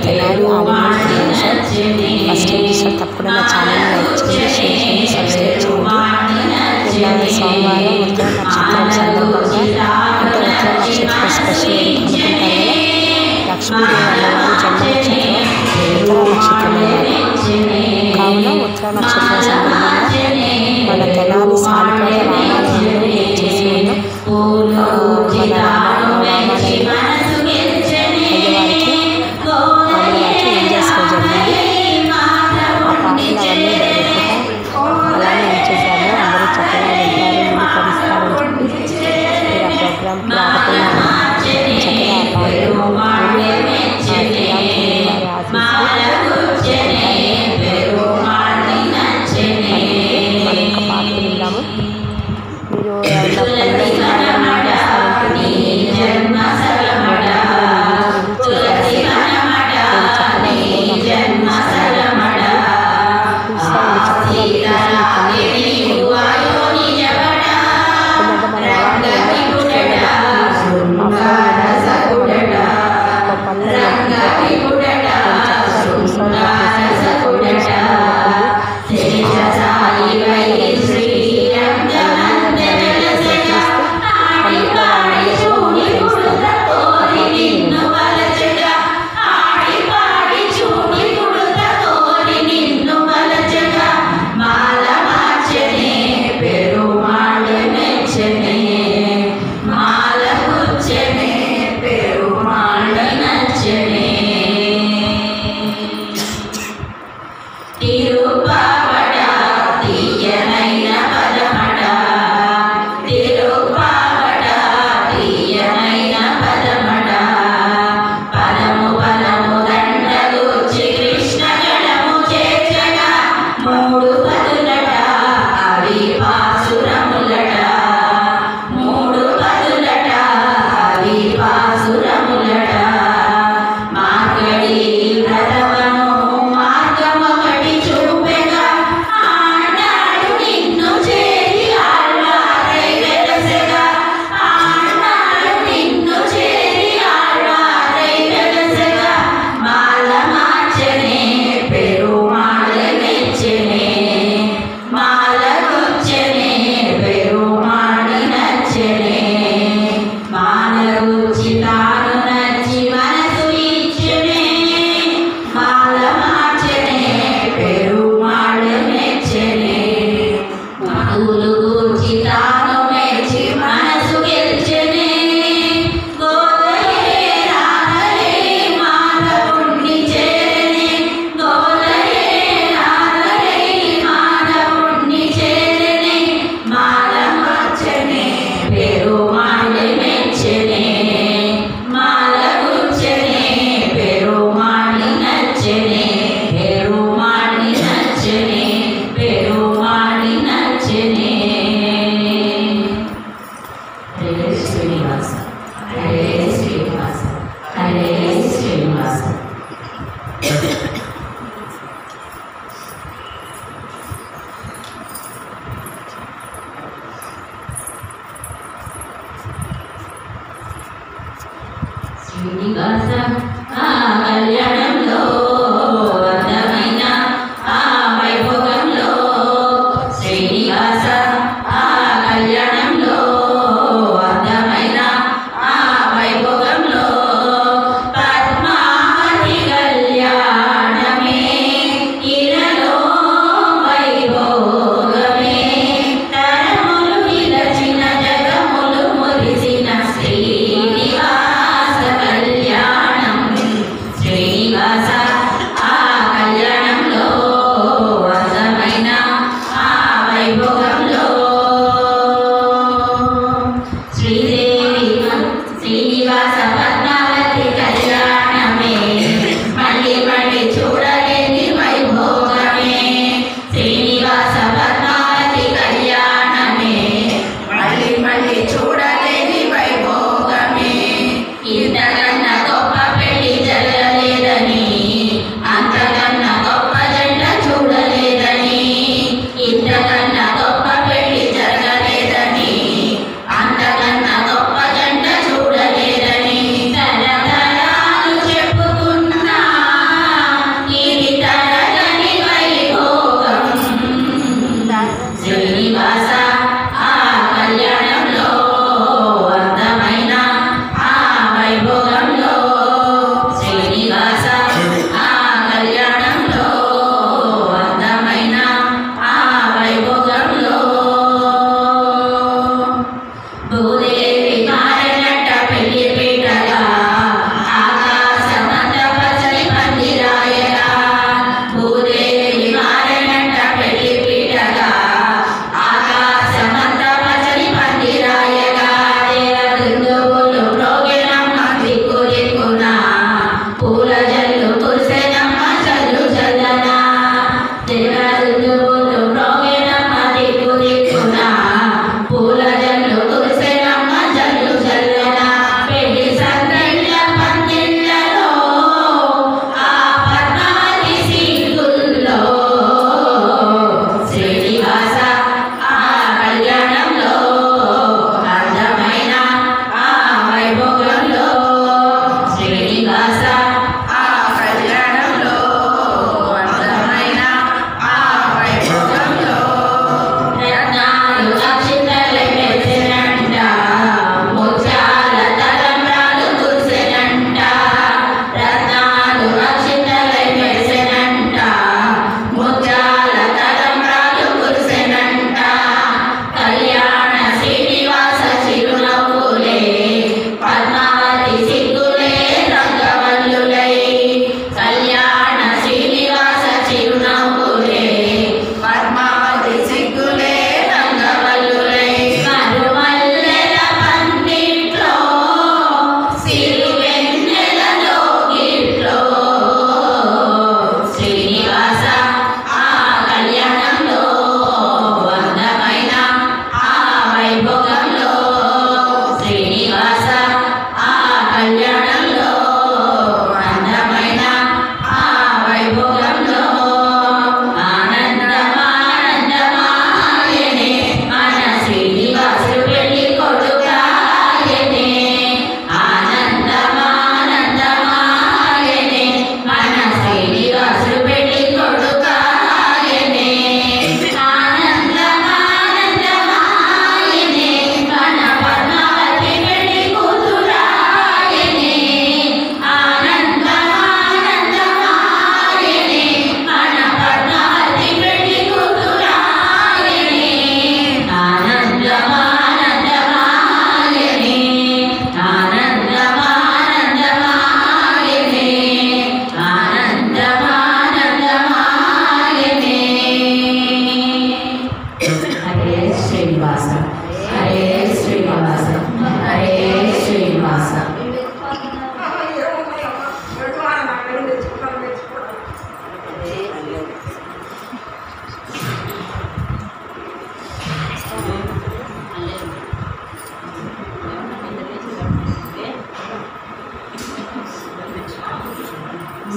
Tenali ఆలింగన్ first time చూసారు తప్పకుండా నా ఛానల్ని లైక్ చేయండి, షేర్ చేయండి, సబ్స్క్రైబ్ చేయండి. నిన్న సోమవారం ఉత్తర నక్షత్రం సందర్భంగా అంటే ఉత్తర నక్షత్రం స్పెషల్ అనుకుంటారు కదా, లక్ష్మీదేవి అమ్మవారి జన్మ నక్షత్రం ఉత్తర నక్షత్రం కావున ఉత్తర నక్షత్రం సందర్భంగా మన తెనాలి సాలిపేట రామాలయంలో చేసి ఉన్న మన రామాలయంలో అయ్యవారికి అమ్మవారికి ఏం చేసుకో జరిగింది. ఆ పాటలు అవన్నీ డైరెక్ట్గా అలానే ఏం చేశాము, అందరూ చక్కగా వింటారు, వినిపరిస్తారని చెప్పి మీరు ఆ ప్రోగ్రామ్కి రాకపోయినా చక్కగా ఆ పాటలు మన యొక్క పాటలు విన్నాము. మీరు శ్రీనివాస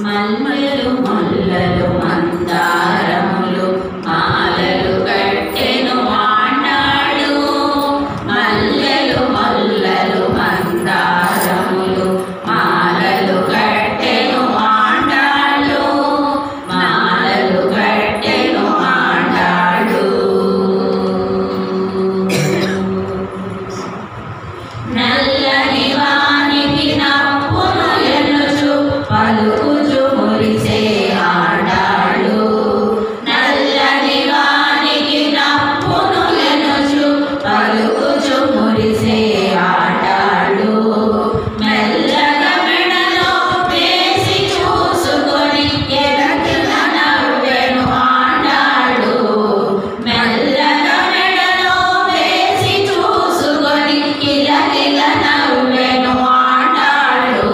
మల్లెలు ముల్లలు మందారములు మాలలు కట్టెను ఆనాడు. మల్లెలు ముల్లలు మందారములు మాలలు కట్టెను ఆనాడు. మాలలు కట్టెను ఆనాడు. నల్లని వానికి నప్పును ఎనుచు పలుకుచు మురిసే ఆడాళ్ళు. నల్లని వానికి నప్పును ఎనుచు పలుకుచు మురిసే ఆడాళ్ళు. మెల్లగా మెడలో వేసి చూసుకొని ఎడకిన నవ్వెను ఆడాళ్ళు. మెల్లగా మెడలో వేసి చూసుకొని కిలకిల నవ్వెను ఆడాళ్ళు.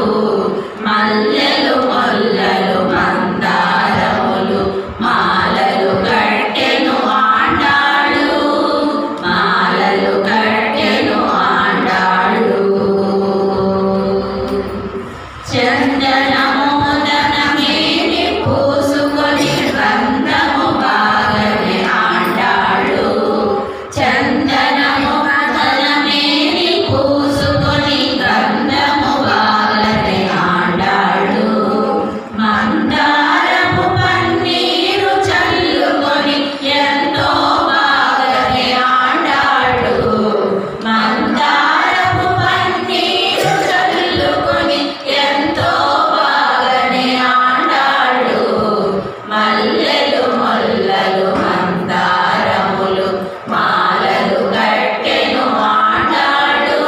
మల్లెలు ముల్లలు మందారములు మాలలు కట్టెను ఆడాళ్ళు. మాలలు కట్టెను ఆడాళ్ళు. చందనమోదనమేని పూసుకొని గంధము బాగనే ఆడాళ్ళు. చందనమోదనమేని పూసుకొని గంధము బాగనే ఆడాళ్ళు. మందారపు పన్నీరు చల్లుకొని ఎంతో బాగనే ఆడాళ్ళు. మందారపు పన్నీరు చల్లుకొని ఎంతో బాగనే ఆడాళ్ళు. మల్లెలు ముల్లలు మందారములు మాలలు కట్టెను ఆడాళ్ళు.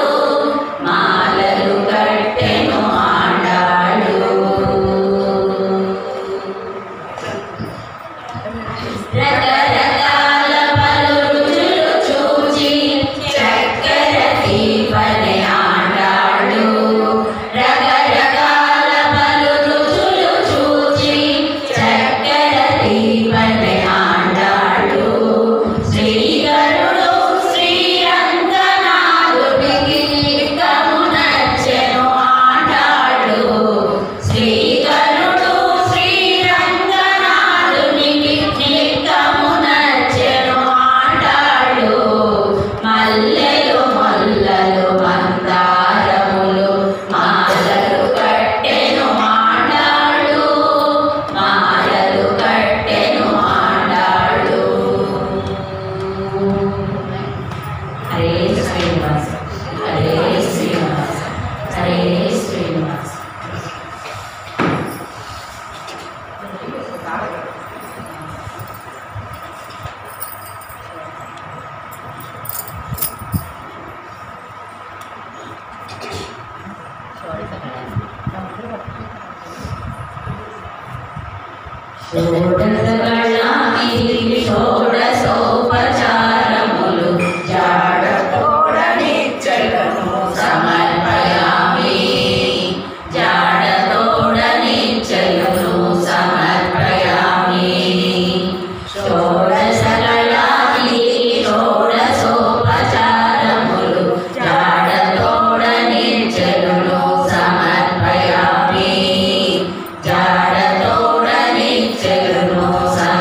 మాలలు కట్టెను ఆడాళ్ళు. రకరకాల పలు రుచులు చూచి చక్కెర తీపని ఆడాళ్ళు. రకరకాల పలు రుచులు చూచి చక్కెర తీపని ఆడాళ్ళు. శ్రీకరుడు శ్రీరంగనాథునికి నిక్కము నచ్చెను ఆడాళ్ళు. శ్రీకరుడు శ్రీరంగనాథునికి నిక్కము నచ్చెను ఆడాళ్ళు. మల్లెలు ముల్లలు మందారములు మాలలు కట్టెను ఆడాళ్ళు. మాలలు కట్టెను ఆడాళ్ళు. హరే శ్రీనివాస హరే శ్రీనివాస హరే శ్రీనివాస. షోడశకళానిధి షోడశోపచారములు జాడతోడనిచ్చెలను సమర్పయామి. జాడతోడనిచ్చెలను సమర్పయామి. షోడశకళానిధి షోడశోపచారములు జాడతోడనిచ్చెలను సమర్పయామి. జాడతోడనిచ్చెలను సమర్పయామి.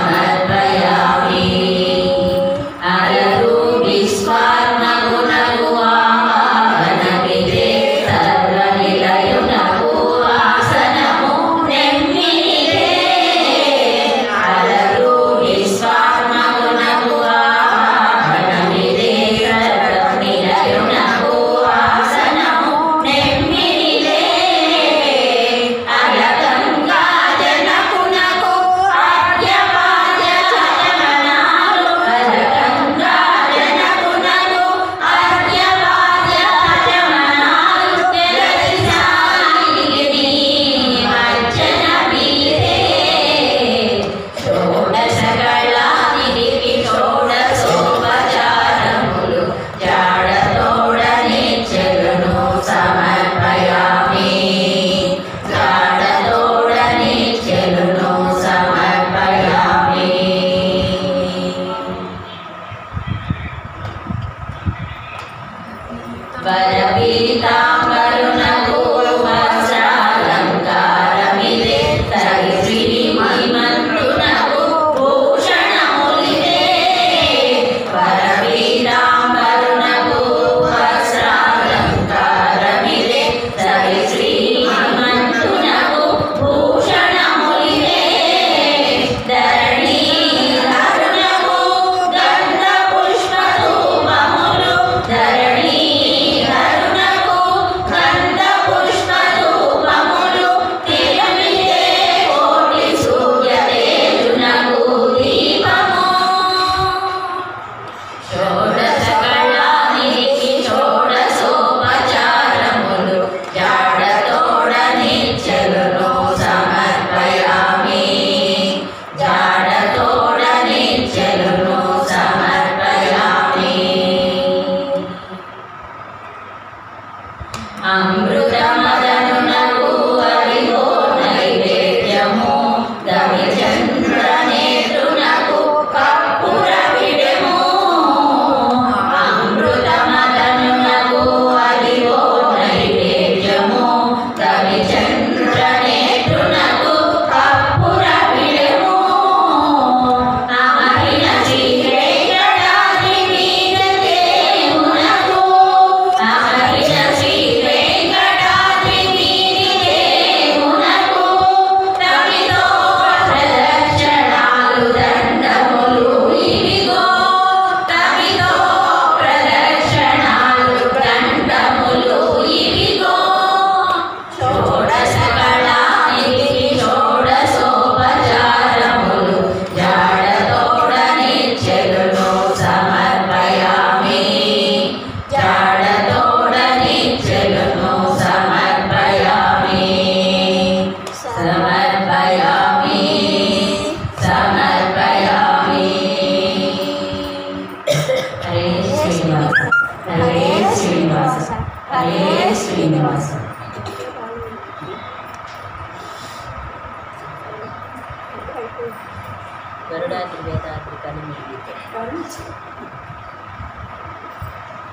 గరుడాద్రి వేదాద్రి కలిమితే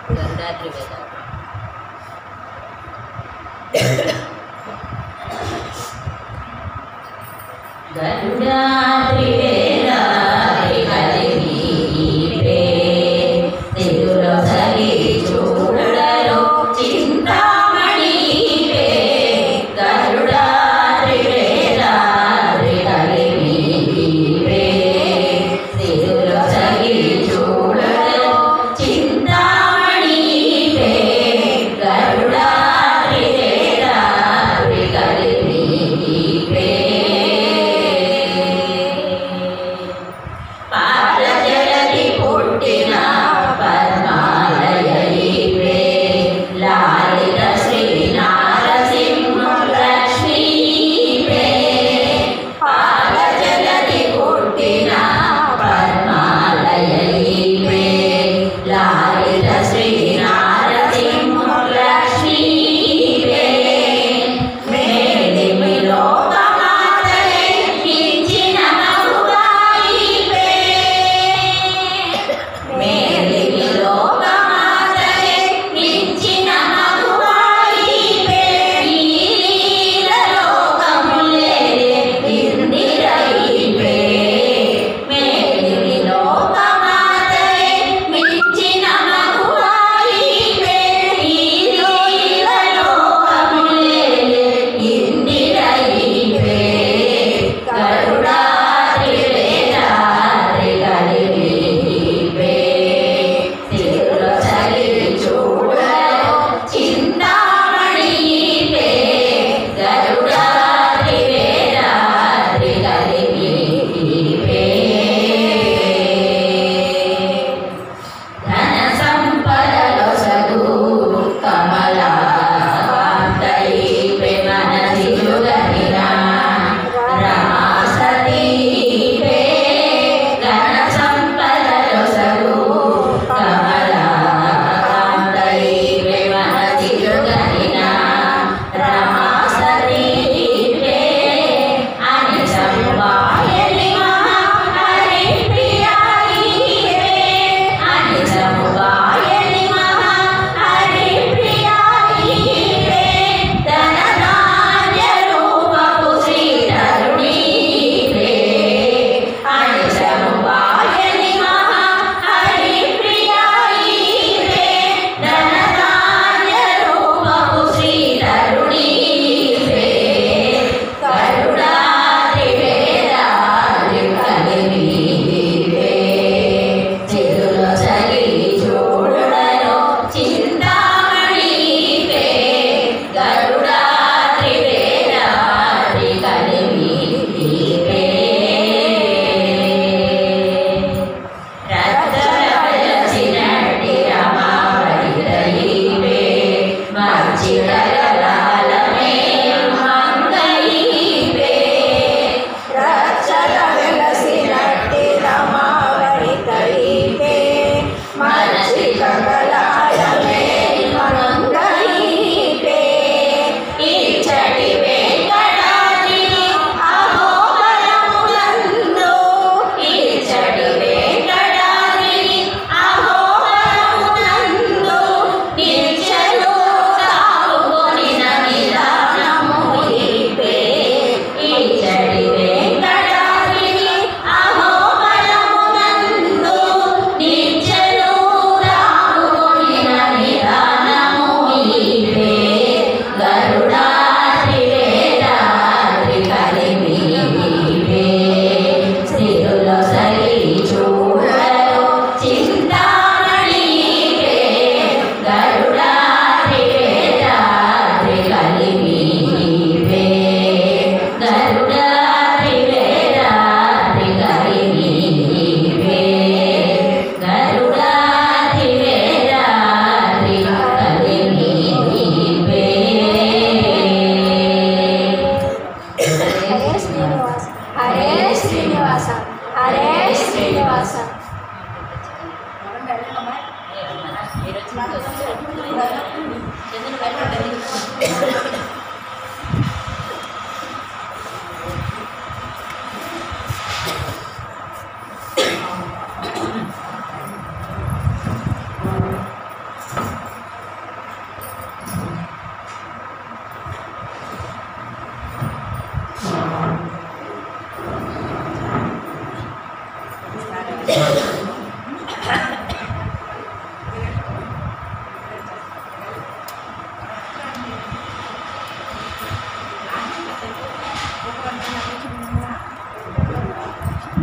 గరుడాద్రి వేదాద్రి గరుడాద్రి వేదాద్రి కలిమితే తెలులో సరి చూడలో చింతామణి గరుడాద్రి వేదాద్రి కలిమితే తెలులో సరి చూడలో చింతామణి గరుడాద్రి వేదాద్రి కలిమితే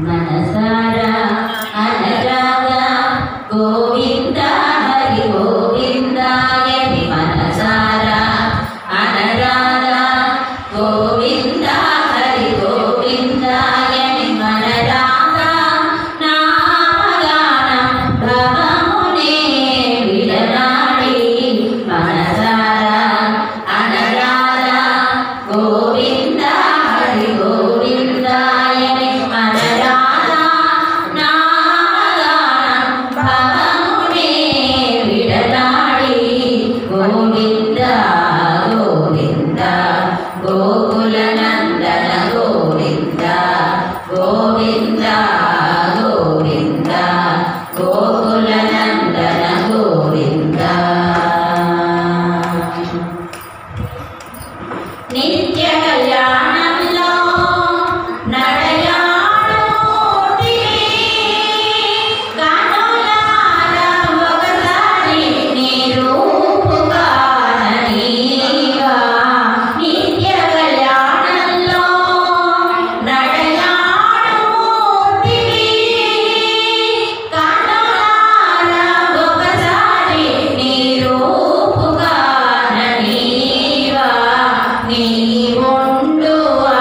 మనసారా అనరాగా గోవింద హరి గోవిందాయని మనసారా అనరాగా గోవింద హరి గోవిందాయని మనరాగా నామగానం భవమునే విడనాడి మనసారా అనరాగా గోవింద హరి గోవిందాయని మనరాగా నామగానం భవమునే విడనాడి గోవింద గోవింద గోకుల నందన గోవింద గోవింద గోవింద గోకుల నందన గోవింద నిత్య కళ్యాణంలో నడయాడుమూర్తి కనులారా ఒకసారి నీ రూపు కాననీవా నిత్య కళ్యాణంలో నడయాడుమూర్తి కనులారా ఒకసారి నీ రూపు కాననీవా నీ ఉండు ఆ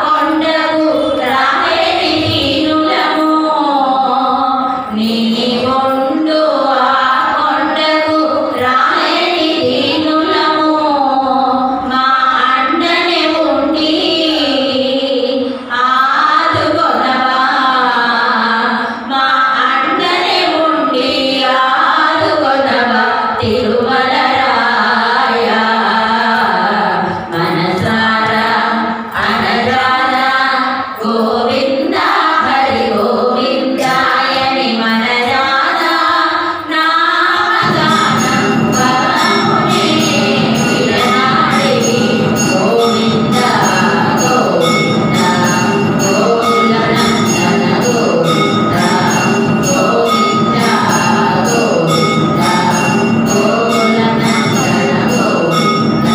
కొండకు రాలేని దీనులము నీ ఉండు ఆ కొండకు రాలేని దీనులము మా అండనే ఉండి ఆదుకొనవా మా అండనే ఉండి ఆదుకొనవా తిరుమల రాయ మనసారా అనరాగా గోవింద హరి గోవిందాయని మనరాగా నామగానం భవమునే విడనాడి గోవింద గోవింద గోకుల నందన గోవింద గోవింద గోవింద గోకుల నందన గోవింద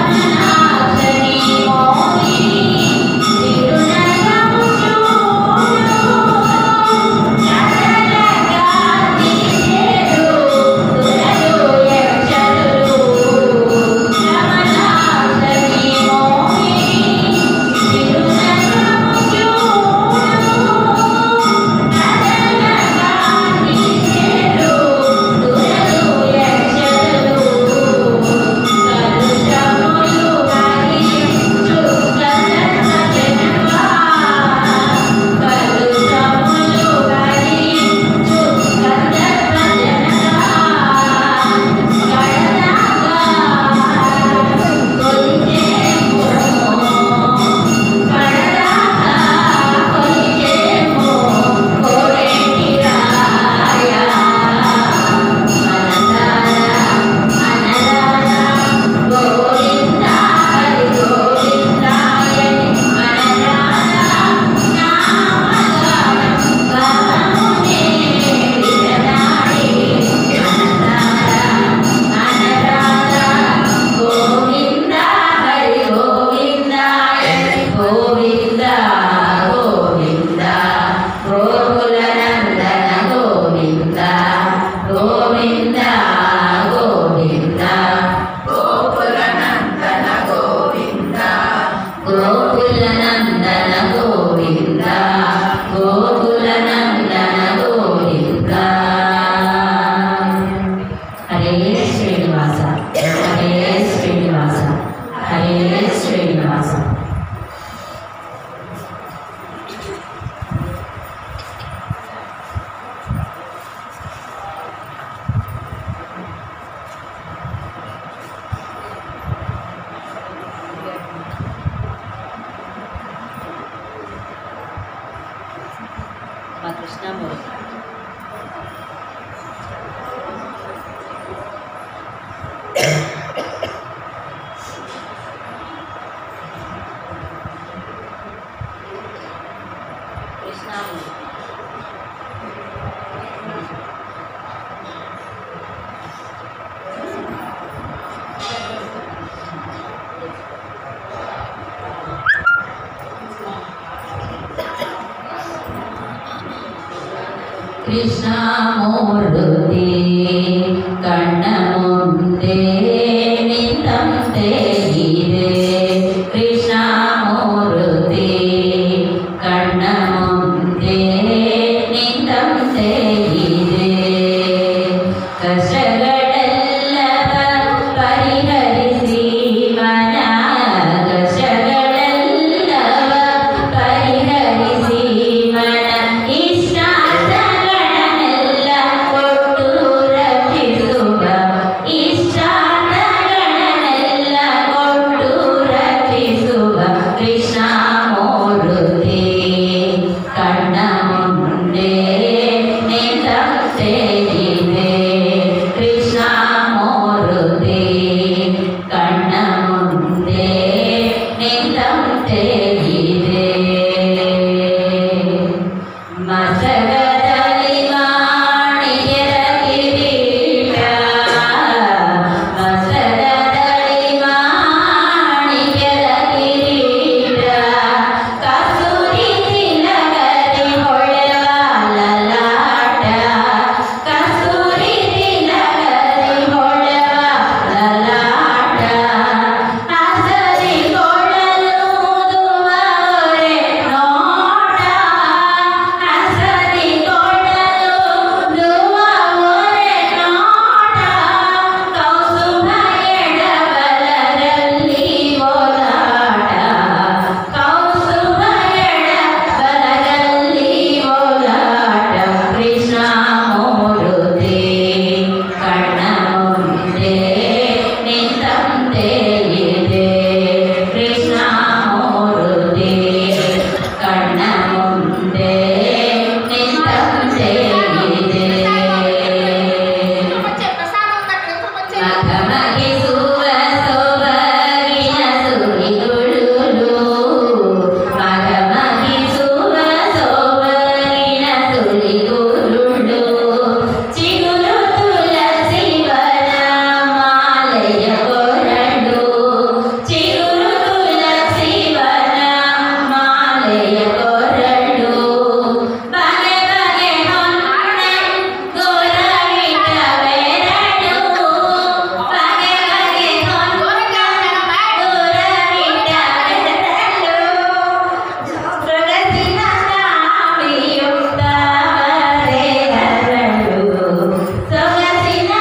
గమనాక్షరి మోహిని తిరునయము చూడు నడలగా తీసేరు దురలు యక్షరులు గమనాక్షరి మోహిని తిరునయము చూడు నడలగా తీసేరు దురలు యక్షరులు కలుషములు కరిగించు గంధర్వ జనవా కలుషములు కరిగించు గంధర్వ జనవా కడదాగా కొలిచేమో కడదాగా కొలిచేమో కోరేటి రాయ మనసారా అనరాగా గోవింద హరి గోవిందాయని మనరాగా నామగానం భవమునే విడనాడి మనసారా అనరాగా గోవింద హరి గోవిందాయని గోవింద గోవింద గోకుల నందన గోవింద గోవింద గోవింద గోకుల నందన గోవింద గోకుల నందన గోవింద గోకుల నందన గోవింద హరే శ్రీనివాస హరే శ్రీనివాస హరే శ్రీనివాస మా కృష్ణమూర్తి కృష్ణమూర్తి ಕೃಷ್ಣಮೂರ್ತಿ ಕಣ್ಣ ಮುಂದೆ ನಿಂತಂತೆ ಇದೆ ಕೃಷ್ಣಮೂರ್ತಿ ಕಣ್ಣ ಮುಂದೆ ನಿಂತಂತೆ ಇದೆ ಕಷ್ಟಗಳೆಲ್ಲವ ಪರಿಹರಿಸಿ ಮನ ಕಷ್ಟಗಳೆಲ್ಲವ ಪರಿಹರಿಸಿ ಮನ ಇಷ್ಟಾರ್ಥಗಳನ್ನೆಲ್ಲ ಕೊಟ್ಟು ರಕ್ಷಿಸುವ ಇಷ್ಟಾರ್ಥಗಳನ್ನೆಲ್ಲ ಕೊಟ್ಟು ರಕ್ಷಿಸುವ ಕೃಷ್ಣಮೂರ್ತಿ ಕಣ್ಣ ಮುಂದೆ ನಿಂತಂತೆ ಇದೆ ಕೃಷ್ಣಮೂರ್ತಿ ಕಣ್ಣ ಮುಂದೆ ನಿಂತಂತೆ ಇದೆ ಮಸಗದಲ್ಲಿ ಮಾಣಿಯರ ಕಿರೀಟ ಮಸಗದಲ್ಲಿ ಮಾಣಿಯರ ಕಿರೀಟ ಕಸ್ತೂರಿ ತಿಲಕರಿ ಹೊಳೆವ ಲಲಾಟ ಕಸ್ತೂರಿ ತಿಲಕರಿ ಹೊಳೆವ ಲಲಾಟ ಹಸರಿ ಕೊಡಲು ದುವರೆ ನೋಟ ಹಸರಿ ಕೊಡಲು ದುವರೆ ನೋಟ ಕೌಸುಭ ಎಡಬಲರಲ್ಲಿ ಓಲಾಟ ಕೌಸುಭ ಎಡಬಲರಲ್ಲಿ ಓಲಾಟ ಕೃಷ್ಣಮೂರ್ತಿ ಕಣ್ಣ ಮುಂದೆ ನಿಂತಂತೆ ಇದೆ ಕೃಷ್ಣಮೂರ್ತಿ ಕಣ್ಣ ಮುಂದೆ ನಿಂತಂತೆ ಇದೆ ಮಗಮಗಿಸುವ ಸೊಬಗಿನ ಸುರಿಗುಳುಲು ಮಗಮಗಿಸುವ ಸೊಬಗಿನ ಸುರಿಗುಳುಲು ಚಿಗುರು ತುಳಸಿವನ ಮಾಲೆಯ ಕೊರಡು ಚಿಗುರು ತುಳಸಿವನ ಮಾಲೆಯ ಕೊರಡು ಬಗೆ ಬಗೆ ಹೊನ್ನೆ ಗೋರವಿಟವೆರಡು ಬಗೆ ಬಗೆ ಹೊನ್ನೆ ಗೋರವಿಟವೆರಡು ಸೊಗಸಿನ ನಾಭಿಯುಕ್ತವರೆ ಹರಡು ಸೊಗಸಿನ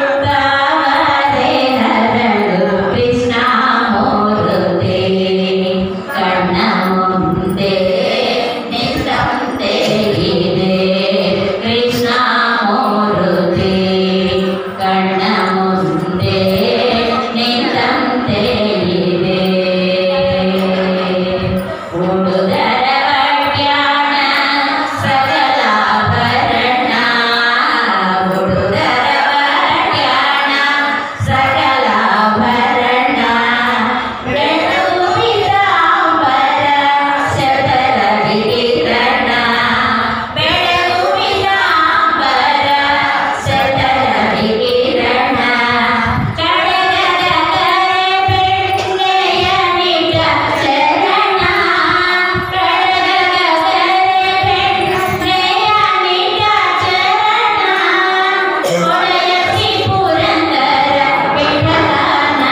ನಾಭಿಯುಕ್ತವರೆ ಹರಡು ಕೃಷ್ಣಮೂರ್ತಿ ಕಣ್ಣ ಮುಂದೆ ನಿಂತಂತೆ ಇದೆ ಕೃಷ್ಣಮೂರ್ತಿ ಕಣ್ಣ ಮುಂದೆ ನಿಂತಂತೆ ಇದೆ ಉಡುಗರ ವಡ್ಯಾಣ ಸಕಲಾಭರಣ ಉಡುಗರ ವಡ್ಯಾಣ ಸಕಲಾಭರಣ ಬೆಳಗು ಪೀತಾಂಬರ ಶತರವಿ ಕಿರಣ ಬೆಳಗು ಪೀತಾಂಬರ ಶತರವಿ ಕಿರಣ ಕಡಗದ ಕರೆ ಬೆಣ್ಣೆಯ ನಿಟ ಚರಣ ಕಡಗದ ಕರೆ ಬೆಣ್ಣೆಯ ನಿಟ ಚರಣ ಒಳೆಯಸಿ ಪುರಂದರ ವಿಠಲನ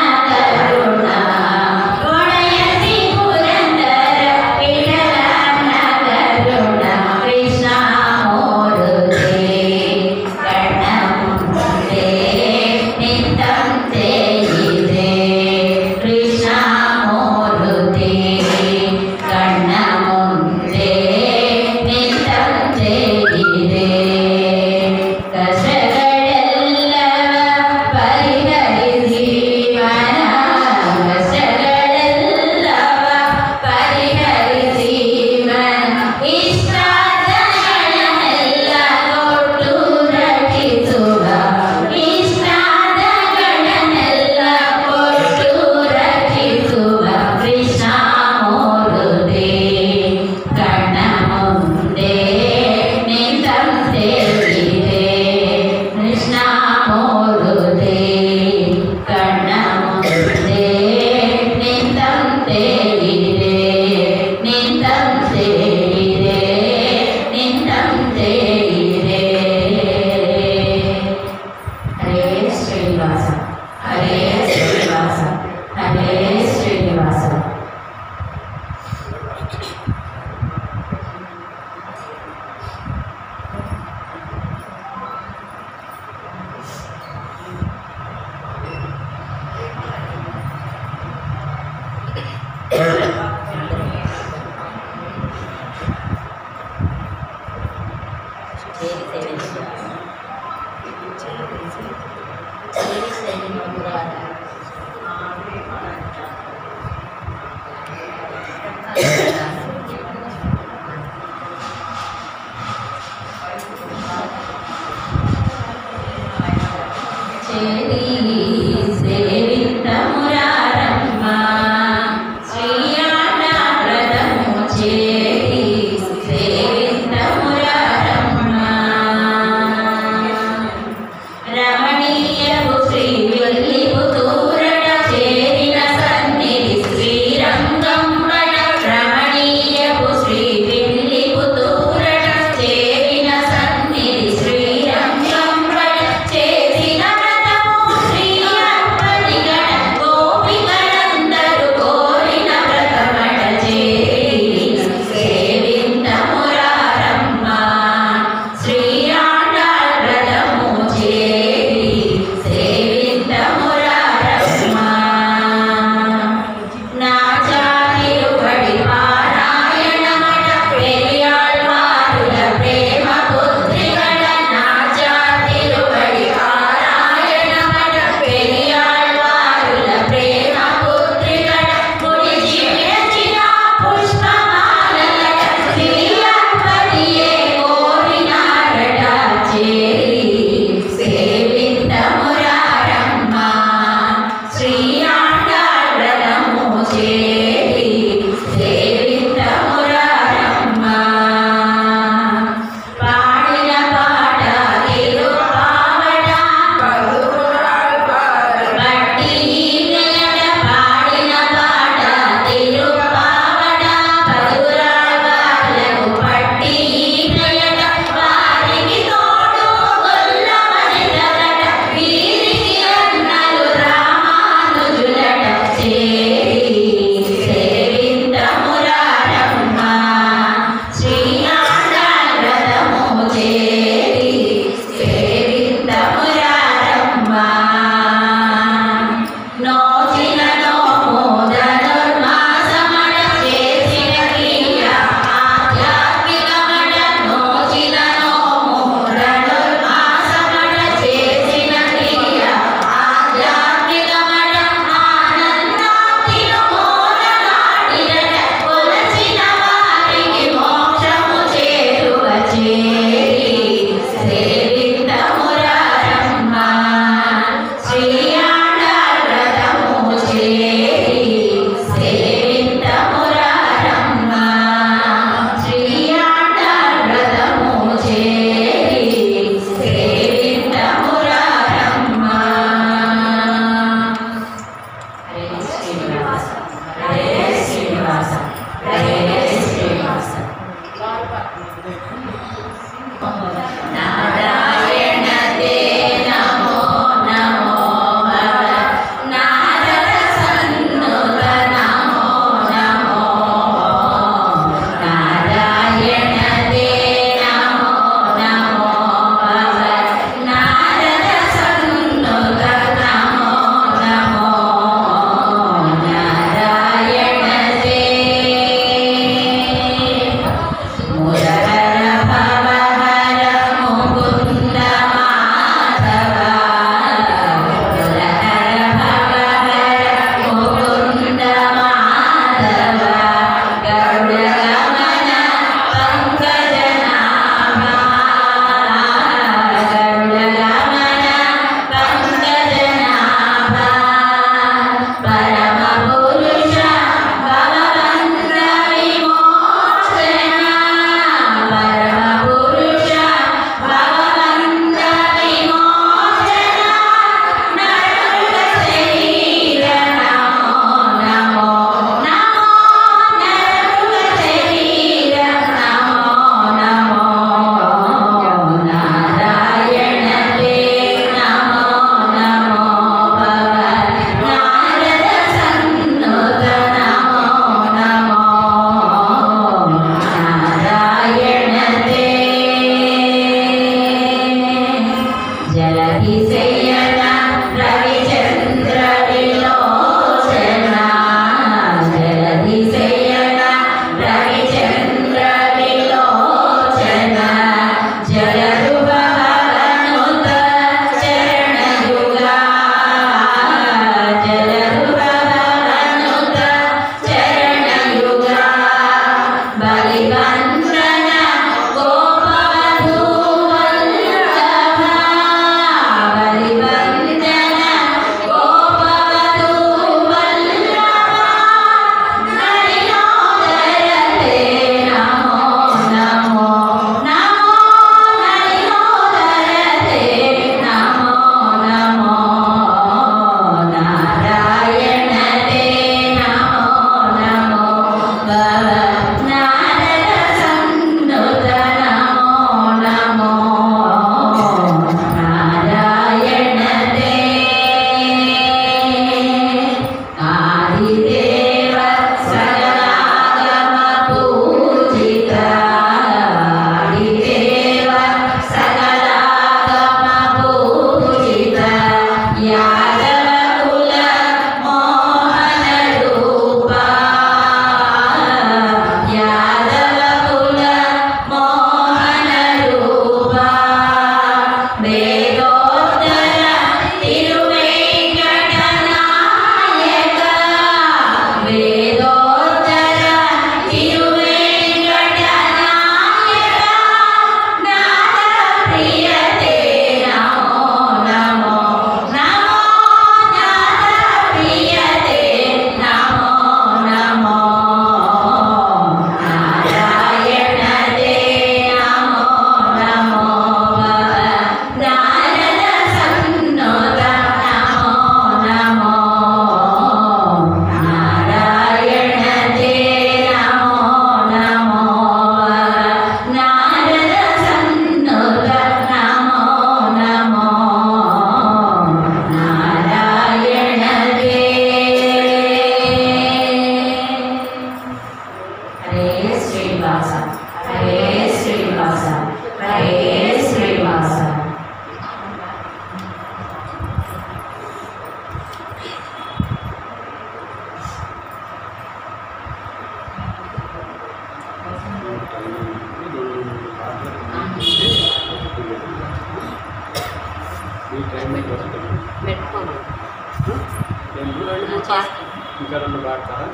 ఇంకా 2 పాడతారా?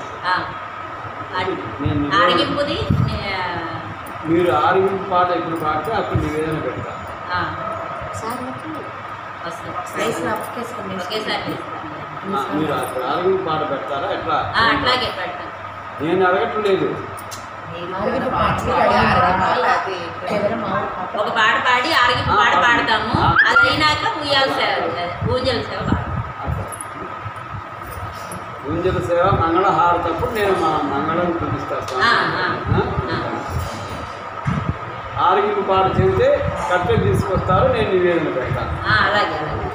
ఆరగింపుది మీరు ఆరగింపు పాట ఎప్పుడు పాడితే అప్పుడు నివేదన పెడతా. మీరు అప్పుడు ఆరగింపు పాట పెడతారా ఎట్లా? అట్లాగే పెడతాను. నేను అడగట్లేదు. ఒక పాట పాడి ఆరగింపు పాట పాడతాము. అది అయినాక ఊయల సేవ ఊంజల సేవ ఊంజల సేవ మంగళహారతప్పుడు నేను మా మంగళం చూపిస్తాను. ఆరగింపు పాట చెబితే కట్టెలు తీసుకొస్తారు, నేను నివేదన పెడతాను. అలాగే అలాగే.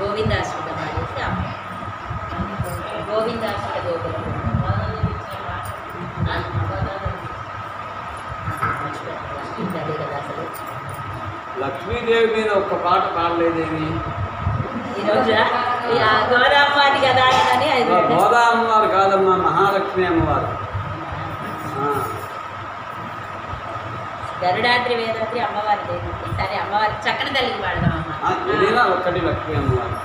గోవిందాశ్రిత పాడేసి గోవిందాశ్రిత గోకులం అదే కదా అసలు. లక్ష్మీదేవి మీద ఒక్క పాట పాడలేదేమి? ఈరోజు గోదామ్మవారి కదా అని గోదా అమ్మవారు కాదమ్మా, మహాలక్ష్మి అమ్మవారు. గరుడాద్రి వేదాద్రి అమ్మవారి దేవి. సరే అమ్మవారి చక్కని తల్లికి పాడదాం అమ్మ. ఏదైనా ఒక్కటి లక్ష్మి అమ్మవారు.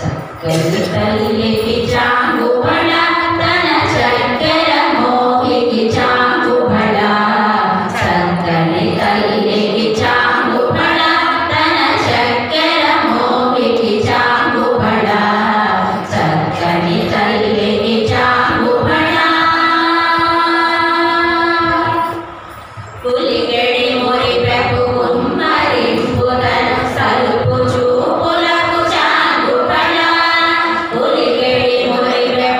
చక్కని తల్లికి చాంగుబళ తన చక్కెర మోహికి చాంగుబళ. చక్కని తల్లికి చాంగుబళ తన చక్కెర మోహికి చాంగుబళ. చక్కని తల్లికి చాంగుబళ. పులిగడి మురిపెకు కుమ్మరింపుదను సలుపు చూపులకు చాంగుబళ. పులిగడి మురిపెకు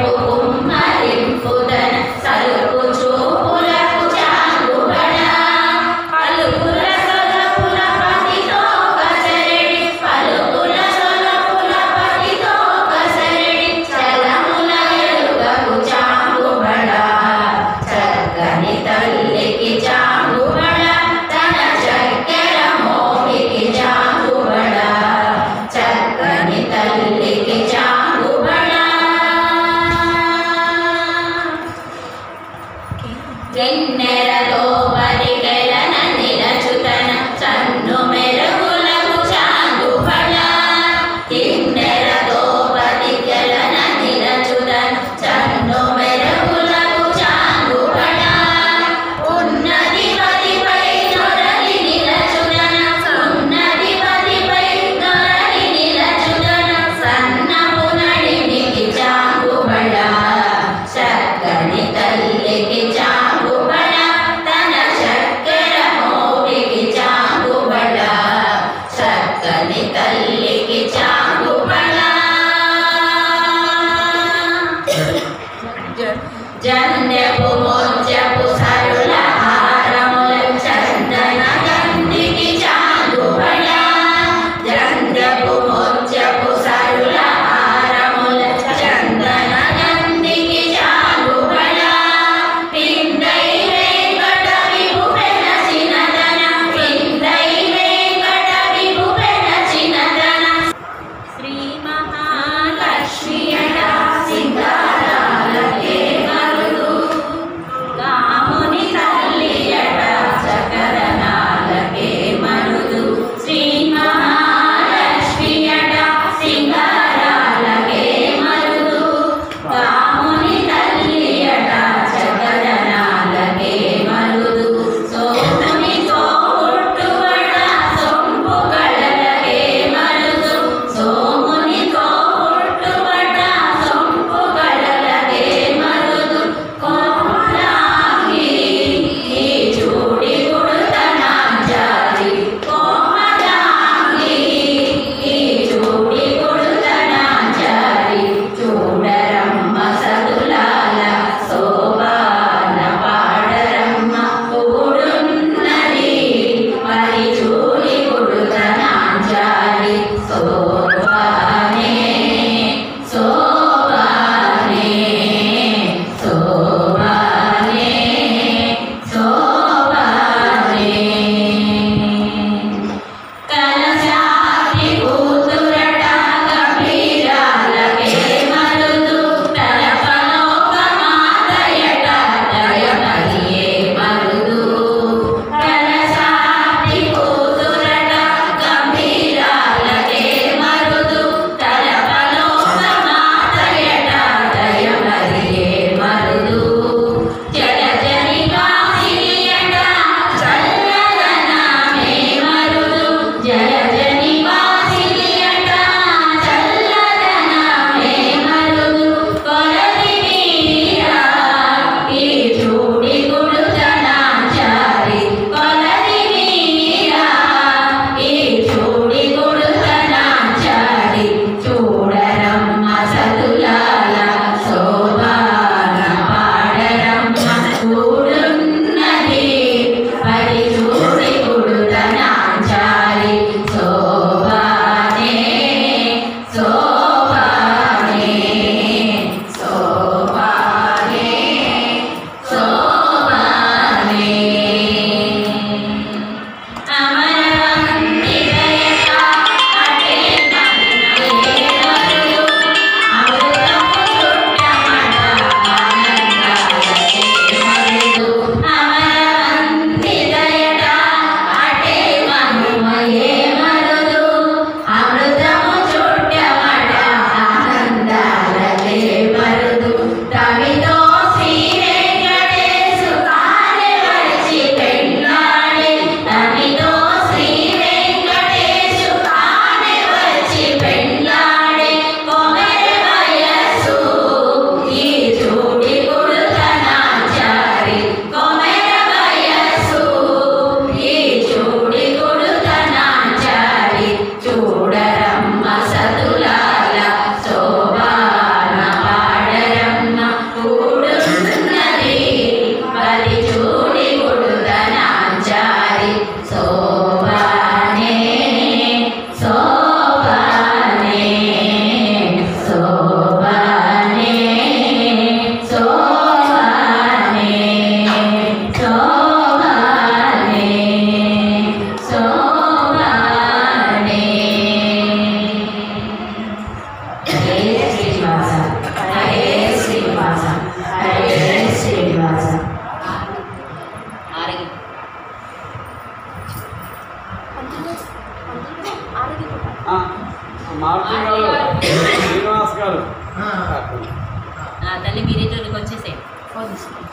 తల్లి మీరు ఇక్కడికి వచ్చేసేయండి. ఫోన్ తీసుకోండి.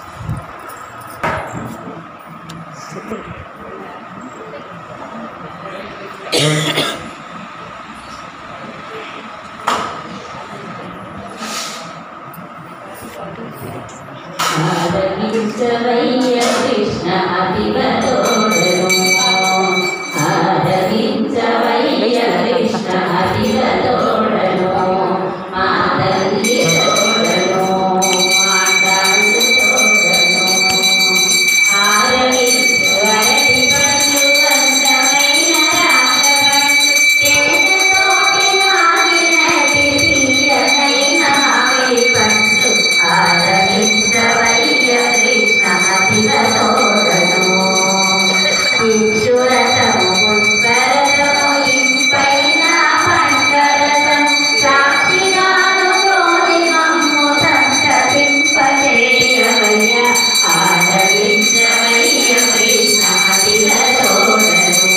ఆరగించవయ్య కృష్ణ అదివతోడను ఆరగించవయ్య కృష్ణ అదివతోడను మా తల్లి తోడను మాతాళ్ళు తోడను ఆరగించు అరటి పండు వంతమైన రాగపండు తేనెతోటి నాగినటి తీయనైన మామిడి పండు ఆరగించవయ్య కృష్ణ అదివతోడను ఇక్షురసము పుష్పరసము ఇంపైన పంటరసము సాక్షిగాను తోడి మమ్ము సంతసింపజేయవయ్య ఆరగించవయ్య కృష్ణ అదివతోడను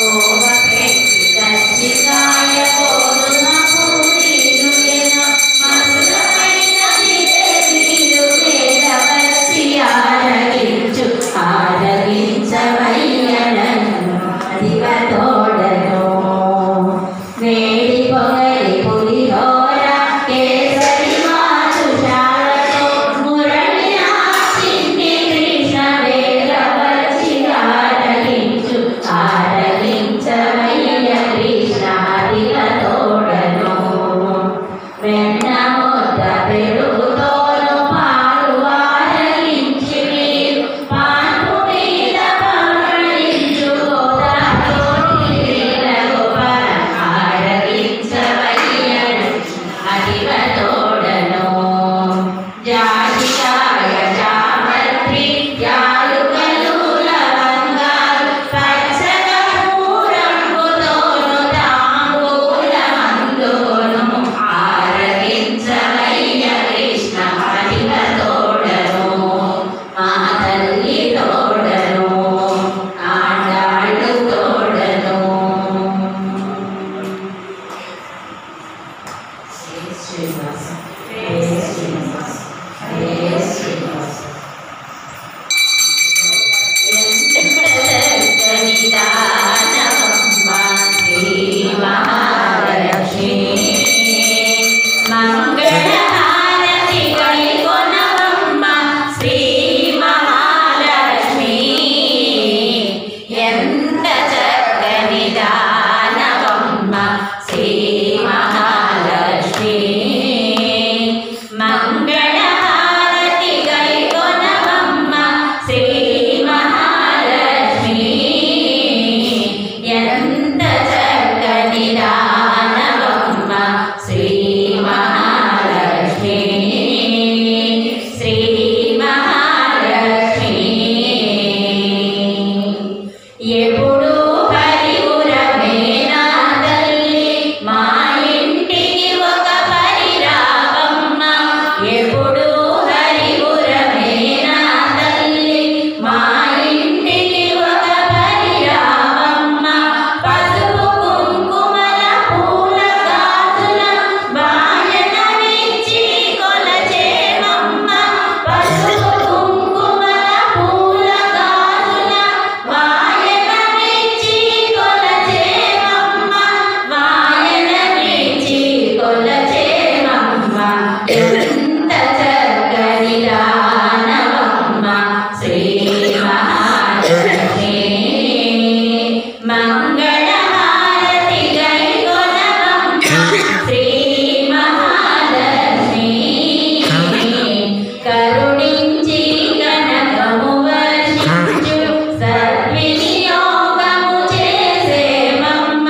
ఓమ పెట్టి దక్షిణాయ కోరున పూరీలుయన మధురమైన జిలేబీలు వేదవచ్చి ఆరగించు ఆరగించవయ్య నన్ను అదివతోడను వేడి పొగలి పులిహోర కేసరి మాచుషాలతో మురళి ఆచింది కృష్ణ వేదవచ్చి ఆరగించు ఆరగించవయ్య కృష్ణ అదివతోడను వెన్న ముద్ద పెరుగుతోను పాలు ఆరగించి మీరు పాన్పు మీద పవళించు గోదాతోటి వేలగోపాల ఆరగించవయ్య అదివతోడను జాజికాయ జామత్రి యాలుకలు లవంగాలు పచ్చగా పూరంబుతోను తాంబూలమందును ఆరగించవయ్య కృష్ణ అదివతోడను మా తల్లి తోడను ఆడాళ్ళు తోడను శ్రీనివాస శ్రీనివాస శ్రీనివాస నిదానమ్మ శ్రీ మహాలక్ష్మి మంగళహారతి గైకొనవమ్మ శ్రీ మహాలక్ష్మి ఎంత చక్కని దానవమ్మ శ్రీ మహాలక్ష్మి మంగళహారతి గైకొనవమ్మ శ్రీ మహాలక్ష్మి ఎంత చక్కని దానవమ్మ శ్రీ మహాలక్ష్మి శ్రీ మహాలక్ష్మి ఎప్పుడు హరిపురమేనా తల్లి మా ఇంటికి ఒక పరిరావమ్మ ఎప్పుడు హరిపురమేనా తల్లి మా ఇంటికి ఒక పరిరావమ్మ పసుపు కుంకుమల పూల గాజుల బాయనమిచ్చి కొలచేమమ్మ పసుపు కుంకుమల పూల గాజుల వాయనమిచ్చి కొలచేమమ్మ వాయనమిచ్చి కొలచేమమ్మ ఎంత చక్కని దానవమ్మ శ్రీ మహాలక్ష్మి మంగళహారతి గైకొనవమ్మ శ్రీ మహాలక్ష్మి కరుణించి కనకము వర్షించు సద్వినియోగము చేసేమమ్మ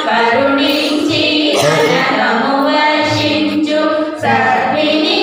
కరుణించి కనకము వర్షించు సద్వినియోగము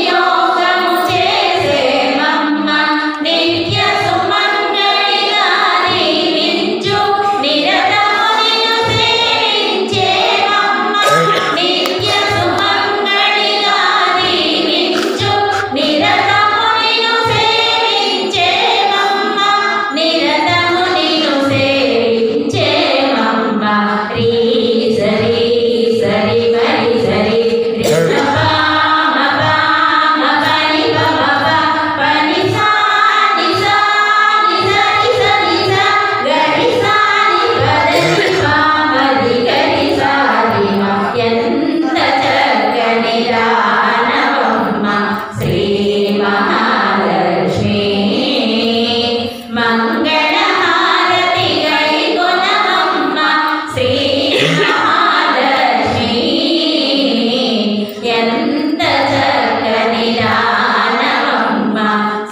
ఎంత చక్కని దానవమ్మ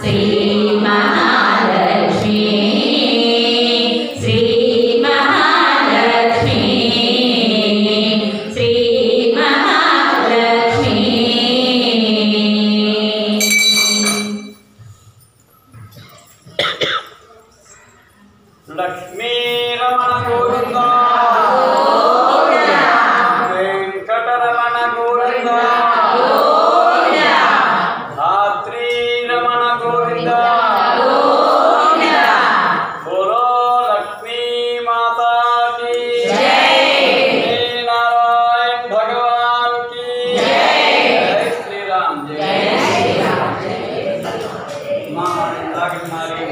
శ్రీ మహాలక్ష్మి శ్రీ మహాలక్ష్మి శ్రీ మహాలక్ష్మి లక్ష్మీ రమణ గోవింద వెంకటరమణ గోవింద ధాత్రీ రమణ గోవింద బోలో లక్ష్మీ మాతా की जय नारायण भगवान की जय श्री राम जय मां नागनारी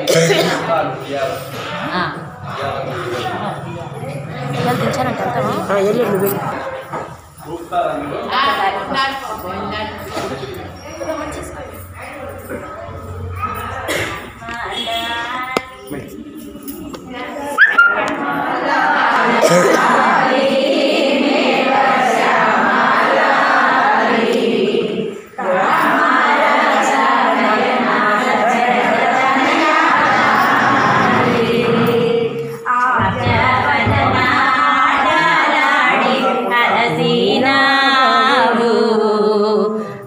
పిల్లలు దించారంట వెళ్తావా వెళ్ళి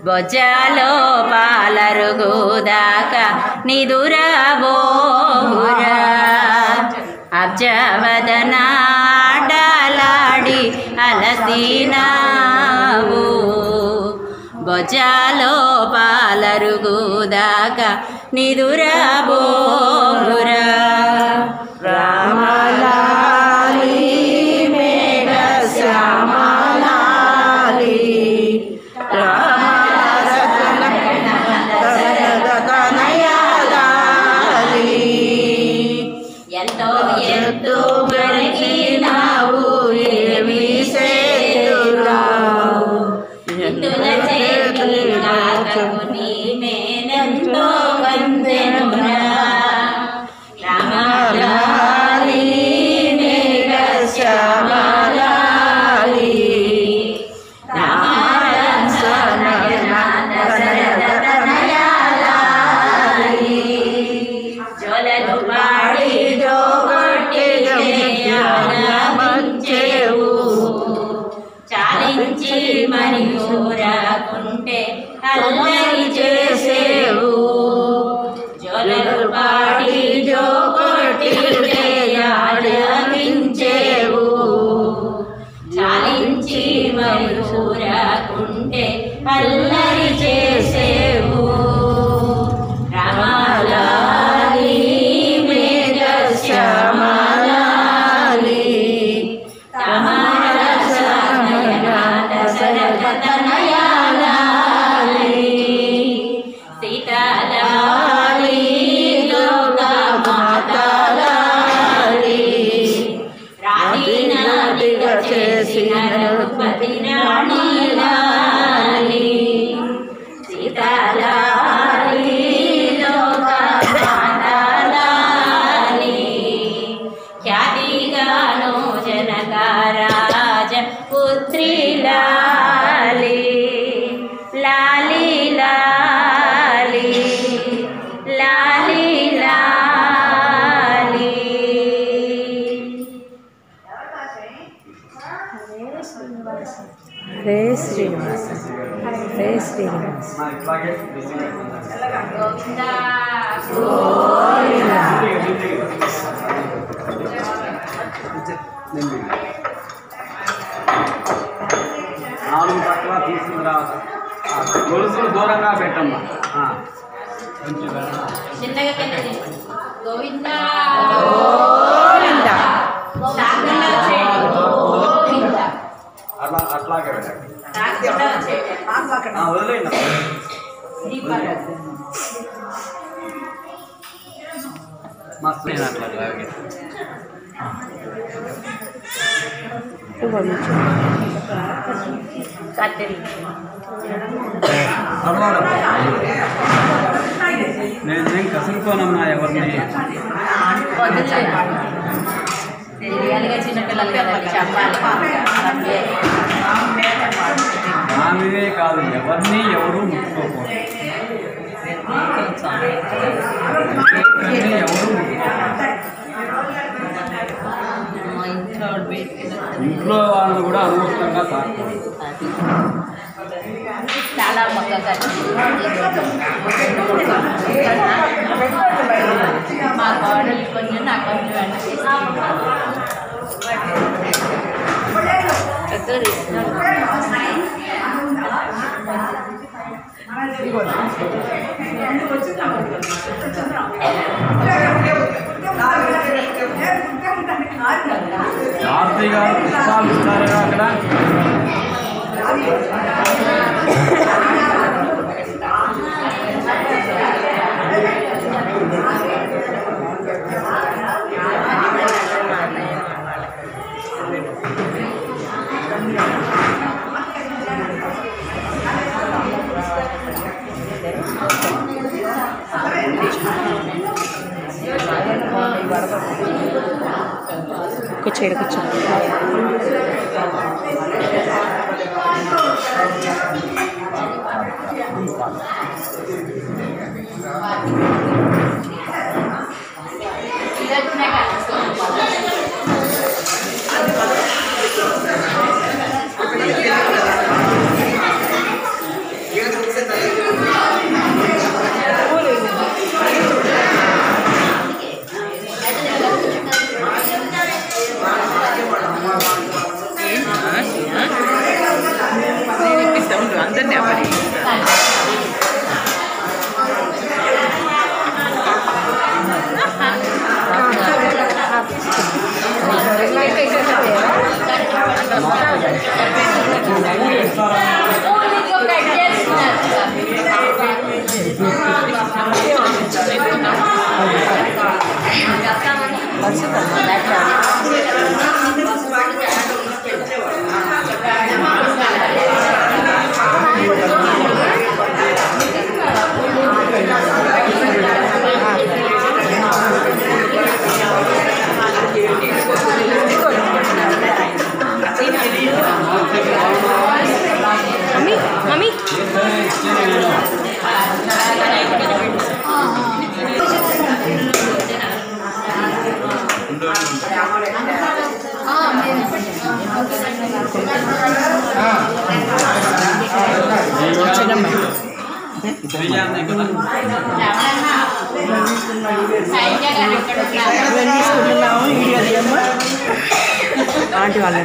బొజ్జలో పాలరుగుదాక నిదురబోరా అబ్జవదనాడలాడి అలసినావు బొజ్జలో పాలరుగుదాక నిదురబోరా రామలాలి మేఘ శ్యామలాలి ఎంతో ఎంతో మరిగినావు ఏమి చేతురావు నిందుల చేతి కాకకు నీ మేనెంతో వందెనురా రామలాలి మేఘ శ్యామలాలి జోలలు పాడి జోగొట్టి మంచేవు చాలించి మరి ఊరకుంటే అల్లరి చేసేవు జోలలు పాడి జోగొట్టి ఆడమించేవు చాలించి మరి ఊరకుంటే అల్లరి చేసేవు రామలాలి మేఘ శ్యామలాలి దశరథనయాలాలి సీతాలాలి లోకమాతలాలి రాధినాదిగా చేసిన రఘుపతి రాణిలాలి సీతాలాలి లోకమాతలాలి ఖ్యాతిగాను జనకరాజ పుత్రి లాలి లాలి లాలి లాలి లాలి హరే శ్రీనివాస హరే శ్రీనివాస ఇట్లాగే గోవింద నాలుగు పక్కల తీసుకుని రావాలి గొలుసులు దూరంగా పెట్టమ్మా చిన్నగా పెద్దది గోవింద అట్లా అట్లాగే పెట్టండి వదిలేండి మస్తు అట్లా నేను కసురుకోనమ్మా ఎవరిని తెలియాలిగా చిన్నపిల్లలు కదా చెప్పాలి దానిదే కాదు, ఎవరిని ఎవరు ముట్టుకోకూడదు. ఎవరు ఇంట్లో వాళ్ళు కూడా అనవసరంగా తాకూడదు. చాలా బాగా మా కోడలు కొంచెం నాకు కొంచెం ఆర్తి గారు పుష్పాలు ఇస్తారుగా అక్కడ. కూర్చో కూర్చో. అందరినీ అవ్వాలి. మమ్మీ ఆంటీ వాళ్ళ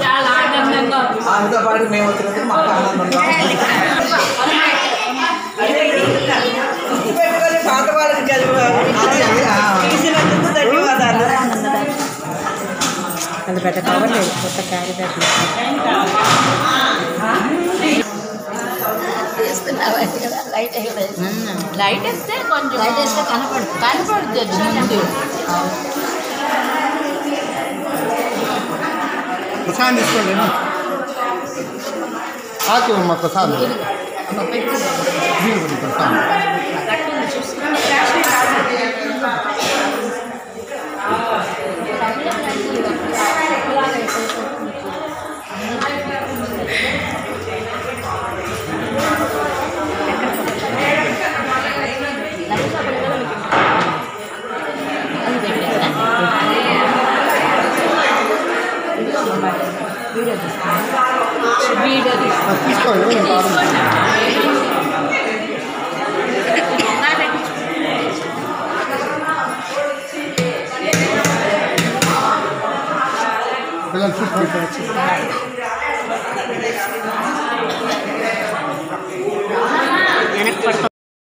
చాలా ఆనందంగా ఆయనతో పాటు మేము వచ్చినందుకు మాకు ఆనందంగా పెట్టుకొని పాత వాళ్ళకి తీసినందుకు ధన్యవాదాలు. అది పెద్ద కవర్ లేదు, కొత్త క్యారీ బ్యాగ్ లైట్ వేస్తే కొంచెం లైట్ వేస్తే కనపడుతుంది. ప్రసాదం తీసుకోండి. ఆకు మా ప్రసాదం ప్రసాదం తీసుకోండి. పిల్లలు చూసుకోవచ్చు.